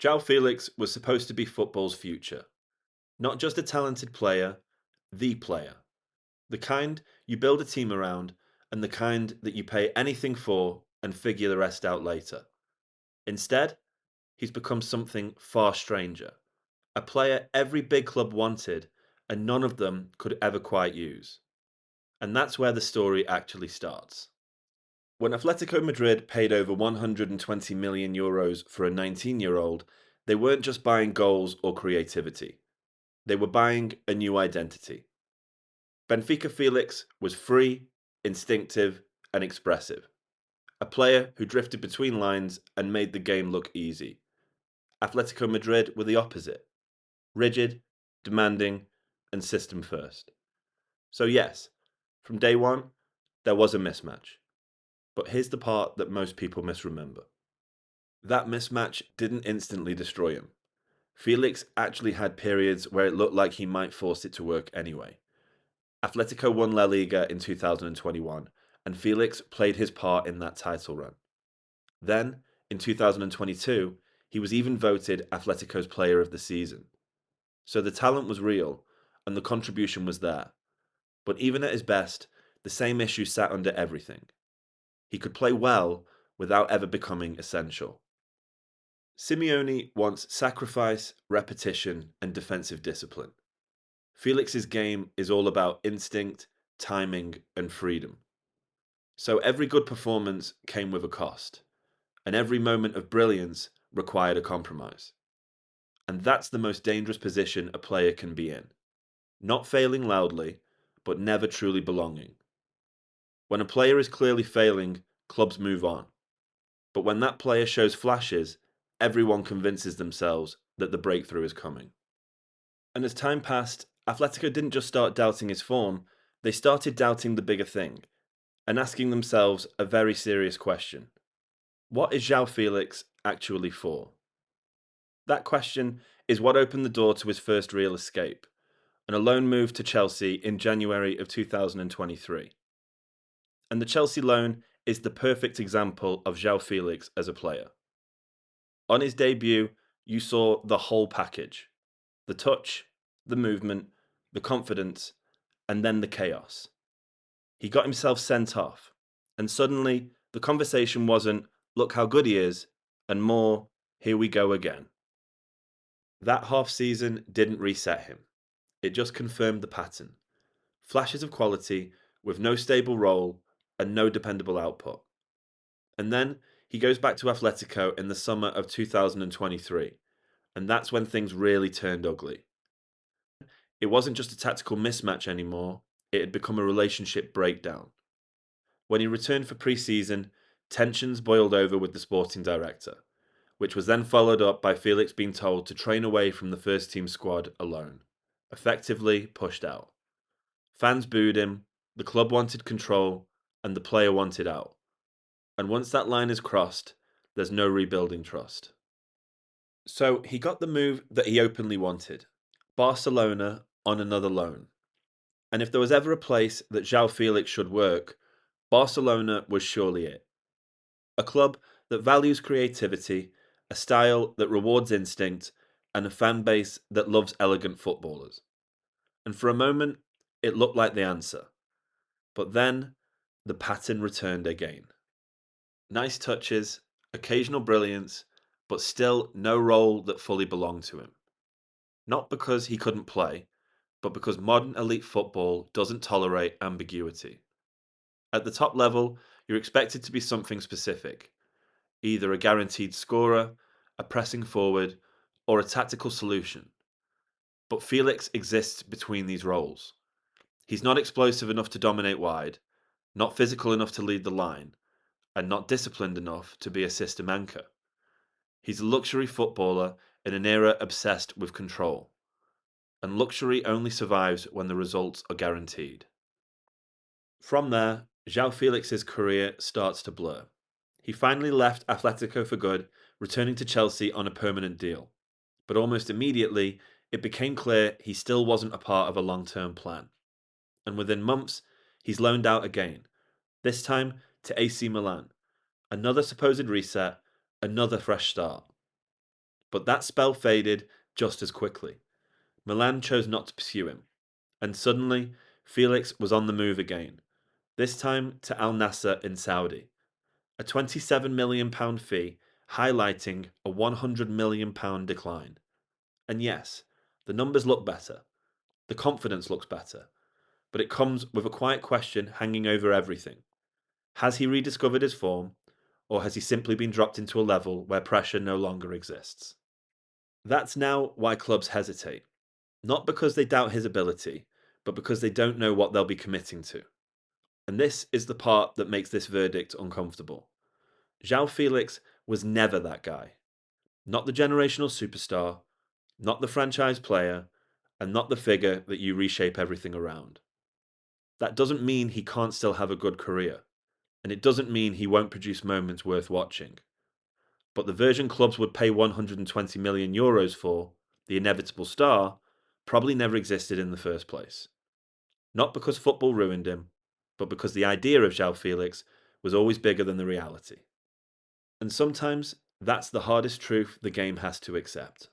João Félix was supposed to be football's future. Not just a talented player, the player. The kind you build a team around and the kind that you pay anything for and figure the rest out later. Instead, he's become something far stranger. A player every big club wanted and none of them could ever quite use. And that's where the story actually starts. When Atletico Madrid paid over 120 million euros for a 19-year-old, they weren't just buying goals or creativity. They were buying a new identity. Benfica Felix was free, instinctive, and expressive. A player who drifted between lines and made the game look easy. Atletico Madrid were the opposite. Rigid, demanding, and system first. So yes, from day one, there was a mismatch. But here's the part that most people misremember. That mismatch didn't instantly destroy him. Felix actually had periods where it looked like he might force it to work anyway. Atletico won La Liga in 2021, and Felix played his part in that title run. Then, in 2022, he was even voted Atletico's Player of the Season. So the talent was real, and the contribution was there. But even at his best, the same issue sat under everything. He could play well without ever becoming essential. Simeone wants sacrifice, repetition, and defensive discipline. Felix's game is all about instinct, timing, and freedom. So every good performance came with a cost, and every moment of brilliance required a compromise. And that's the most dangerous position a player can be in. Not failing loudly, but never truly belonging. When a player is clearly failing, clubs move on. But when that player shows flashes, everyone convinces themselves that the breakthrough is coming. And as time passed, Atletico didn't just start doubting his form, they started doubting the bigger thing, and asking themselves a very serious question. What is João Felix actually for? That question is what opened the door to his first real escape, and a loan move to Chelsea in January of 2023. And the Chelsea loan is the perfect example of João Felix as a player. On his debut, you saw the whole package. The touch, the movement, the confidence, and then the chaos. He got himself sent off, and suddenly the conversation wasn't, look how good he is, and more, here we go again. That half season didn't reset him. It just confirmed the pattern. Flashes of quality with no stable role and no dependable output. And then he goes back to Atletico in the summer of 2023, and that's when things really turned ugly. It wasn't just a tactical mismatch anymore, it had become a relationship breakdown. When he returned for pre-season, tensions boiled over with the sporting director, which was then followed up by Felix being told to train away from the first team squad alone, effectively pushed out. Fans booed him, the club wanted control, and the player wanted out. And once that line is crossed, there's no rebuilding trust. So he got the move that he openly wanted, Barcelona on another loan. And if there was ever a place that João Felix should work, Barcelona was surely it. A club that values creativity, a style that rewards instinct, and a fan base that loves elegant footballers. And for a moment, it looked like the answer. But then, the pattern returned again. Nice touches, occasional brilliance, but still no role that fully belonged to him. Not because he couldn't play, but because modern elite football doesn't tolerate ambiguity. At the top level, you're expected to be something specific, either a guaranteed scorer, a pressing forward, or a tactical solution. But Felix exists between these roles. He's not explosive enough to dominate wide, not physical enough to lead the line, and not disciplined enough to be a system anchor. He's a luxury footballer in an era obsessed with control. And luxury only survives when the results are guaranteed. From there, João Felix's career starts to blur. He finally left Atletico for good, returning to Chelsea on a permanent deal. But almost immediately, it became clear he still wasn't a part of a long-term plan. And within months, he's loaned out again, this time to AC Milan. Another supposed reset, another fresh start. But that spell faded just as quickly. Milan chose not to pursue him, and suddenly Felix was on the move again, this time to Al Nassr in Saudi. A £27 million fee highlighting a £100 million decline. And yes, the numbers look better, the confidence looks better, but it comes with a quiet question hanging over everything. Has he rediscovered his form, or has he simply been dropped into a level where pressure no longer exists? That's now why clubs hesitate, not because they doubt his ability, but because they don't know what they'll be committing to. And this is the part that makes this verdict uncomfortable. João Félix was never that guy. Not the generational superstar, not the franchise player, and not the figure that you reshape everything around. That doesn't mean he can't still have a good career, and it doesn't mean he won't produce moments worth watching. But the version clubs would pay €120 million for, the inevitable star, probably never existed in the first place. Not because football ruined him, but because the idea of João Félix was always bigger than the reality. And sometimes that's the hardest truth the game has to accept.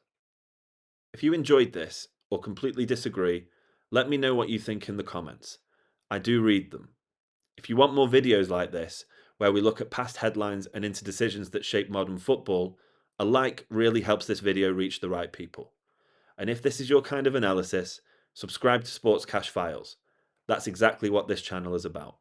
If you enjoyed this, or completely disagree, let me know what you think in the comments. I do read them. If you want more videos like this, where we look at past headlines and into decisions that shape modern football, a like really helps this video reach the right people. And if this is your kind of analysis, subscribe to Sports Cash Files. That's exactly what this channel is about.